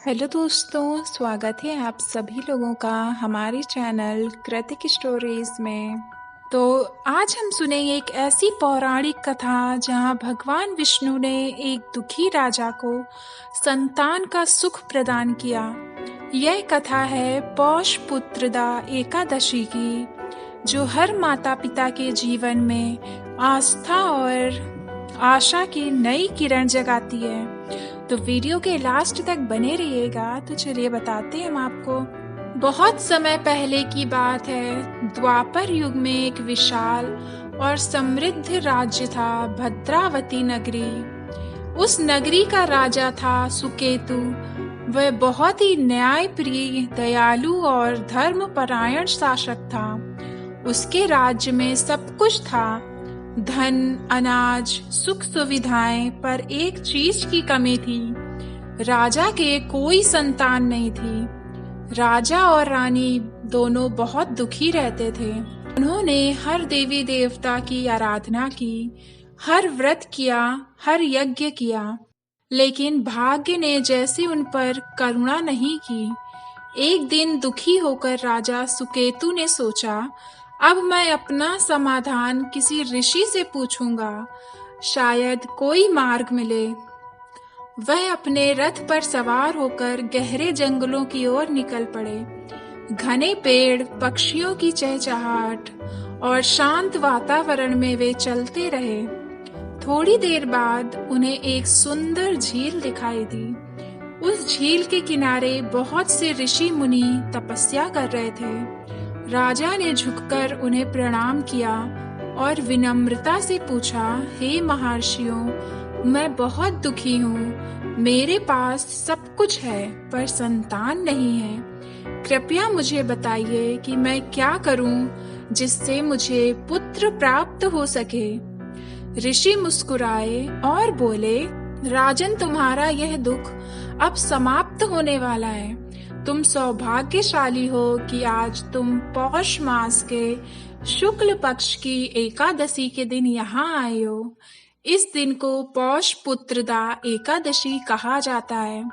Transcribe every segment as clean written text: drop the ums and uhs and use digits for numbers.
Hello दोस्तों, स्वागत है आप सभी लोगों का हमारे चैनल कृतिक स्टोरीज में। तो आज हम सुनेंगे एक ऐसी पौराणिक कथा जहां भगवान विष्णु ने एक दुखी राजा को संतान का सुख प्रदान किया। यह कथा है पौष पुत्रदा एकादशी की, जो हर माता पिता के जीवन में आस्था और आशा की नई किरण जगाती है। तो वीडियो के लास्ट तक बने रहिएगा। तो चलिए बताते हैं हम आपको। बहुत समय पहले की बात है, द्वापर युग में एक विशाल और समृद्ध राज्य था, भद्रावती नगरी। उस नगरी का राजा था सुकेतु। वह बहुत ही न्यायप्रिय, दयालु और धर्मपरायण शासक था। उसके राज्य में सब कुछ था, धन, अनाज, सुख सुविधाएं, पर एक चीज की कमी थी। राजा के कोई संतान नहीं थी। राजा और रानी दोनों बहुत दुखी रहते थे। उन्होंने हर देवी देवता की आराधना की, हर व्रत किया, हर यज्ञ किया, लेकिन भाग्य ने जैसे उन पर करुणा नहीं की। एक दिन दुखी होकर राजा सुकेतु ने सोचा, अब मैं अपना समाधान किसी ऋषि से पूछूंगा, शायद कोई मार्ग मिले। वह अपने रथ पर सवार होकर गहरे जंगलों की ओर निकल पड़े। घने पेड़, पक्षियों की चहचहाट और शांत वातावरण में वे चलते रहे। थोड़ी देर बाद उन्हें एक सुंदर झील दिखाई दी। उस झील के किनारे बहुत से ऋषि मुनि तपस्या कर रहे थे। राजा ने झुककर उन्हें प्रणाम किया और विनम्रता से पूछा, हे महर्षियों, मैं बहुत दुखी हूँ। मेरे पास सब कुछ है, पर संतान नहीं है। कृपया मुझे बताइए कि मैं क्या करूँ जिससे मुझे पुत्र प्राप्त हो सके। ऋषि मुस्कुराए और बोले, राजन, तुम्हारा यह दुख अब समाप्त होने वाला है। तुम सौभाग्यशाली हो कि आज तुम पौष मास के शुक्ल पक्ष की एकादशी के दिन यहाँ आए हो। इस दिन को पौष पुत्रदा एकादशी कहा जाता है।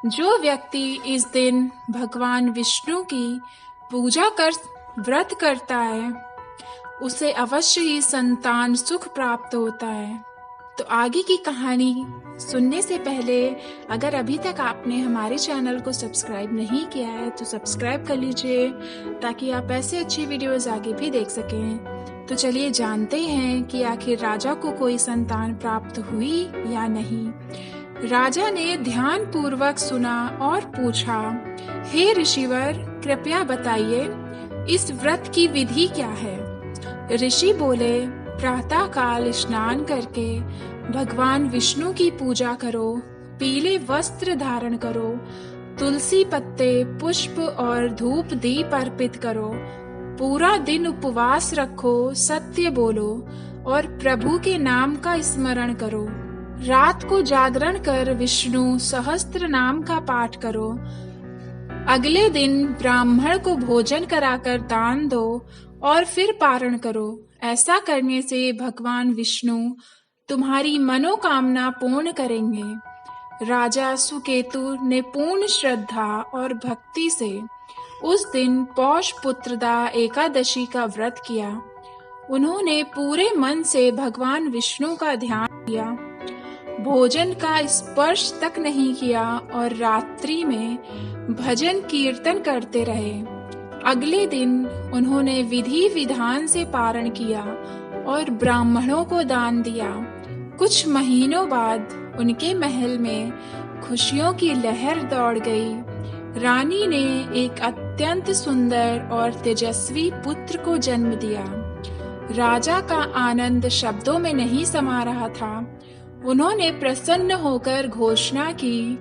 जो व्यक्ति इस दिन भगवान विष्णु की पूजा कर व्रत करता है, उसे अवश्य ही संतान सुख प्राप्त होता है। तो आगे की कहानी सुनने से पहले अगर अभी तक आपने हमारे चैनल को सब्सक्राइब नहीं किया है तो सब्सक्राइब कर लीजिए, ताकि आप ऐसे अच्छी वीडियोस आगे भी देख सकें। तो चलिए जानते हैं कि आखिर राजा को कोई संतान प्राप्त हुई या नहीं। राजा ने ध्यान पूर्वक सुना और पूछा, हे ऋषिवर, कृपया बताइए इस व्रत की विधि क्या है। ऋषि बोले, प्रातः काल स्नान करके भगवान विष्णु की पूजा करो, पीले वस्त्र धारण करो, तुलसी पत्ते, पुष्प और धूप दीप अर्पित करो, पूरा दिन उपवास रखो, सत्य बोलो और प्रभु के नाम का स्मरण करो। रात को जागरण कर विष्णु सहस्त्र नाम का पाठ करो। अगले दिन ब्राह्मण को भोजन कराकर दान दो और फिर पारण करो। ऐसा करने से भगवान विष्णु तुम्हारी मनोकामना पूर्ण करेंगे। राजा सुकेतु ने पूर्ण श्रद्धा और भक्ति से उस दिन पौष पुत्रदा एकादशी का व्रत किया। उन्होंने पूरे मन से भगवान विष्णु का ध्यान किया, भोजन का स्पर्श तक नहीं किया और रात्रि में भजन कीर्तन करते रहे। अगले दिन उन्होंने विधि विधान से पारण किया और ब्राह्मणों को दान दिया। कुछ महीनों बाद उनके महल में खुशियों की लहर दौड़ गई। रानी ने एक अत्यंत सुंदर और तेजस्वी पुत्र को जन्म दिया। राजा का आनंद शब्दों में नहीं समा रहा था। उन्होंने प्रसन्न होकर घोषणा की,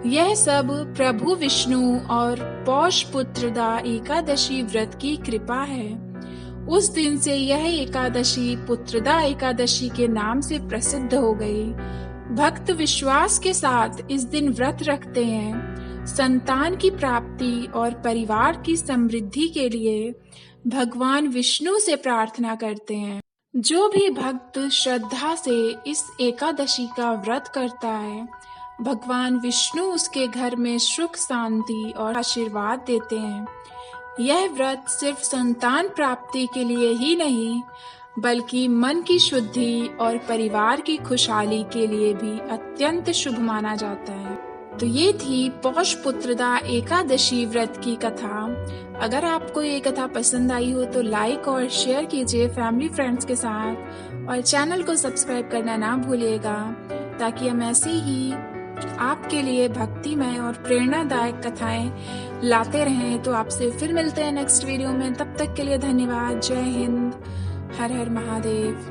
यह सब प्रभु विष्णु और पौष पुत्रदा एकादशी व्रत की कृपा है। उस दिन से यह एकादशी पुत्रदा एकादशी के नाम से प्रसिद्ध हो गई। भक्त विश्वास के साथ इस दिन व्रत रखते हैं। संतान की प्राप्ति और परिवार की समृद्धि के लिए भगवान विष्णु से प्रार्थना करते हैं। जो भी भक्त श्रद्धा से इस एकादशी का व्रत करता है, भगवान विष्णु उसके घर में सुख शांति और आशीर्वाद देते हैं। यह व्रत सिर्फ संतान प्राप्ति के लिए ही नहीं, बल्कि मन की शुद्धि और परिवार की खुशहाली के लिए भी अत्यंत शुभ माना जाता है। तो ये थी पौष पुत्रदा एकादशी व्रत की कथा। अगर आपको ये कथा पसंद आई हो तो लाइक और शेयर कीजिए फैमिली फ्रेंड्स के साथ, और चैनल को सब्सक्राइब करना ना भूलिएगा, ताकि हम ऐसे ही आपके लिए भक्तिमय और प्रेरणादायक कथाएं लाते रहें। तो आपसे फिर मिलते हैं नेक्स्ट वीडियो में। तब तक के लिए धन्यवाद। जय हिंद। हर हर महादेव।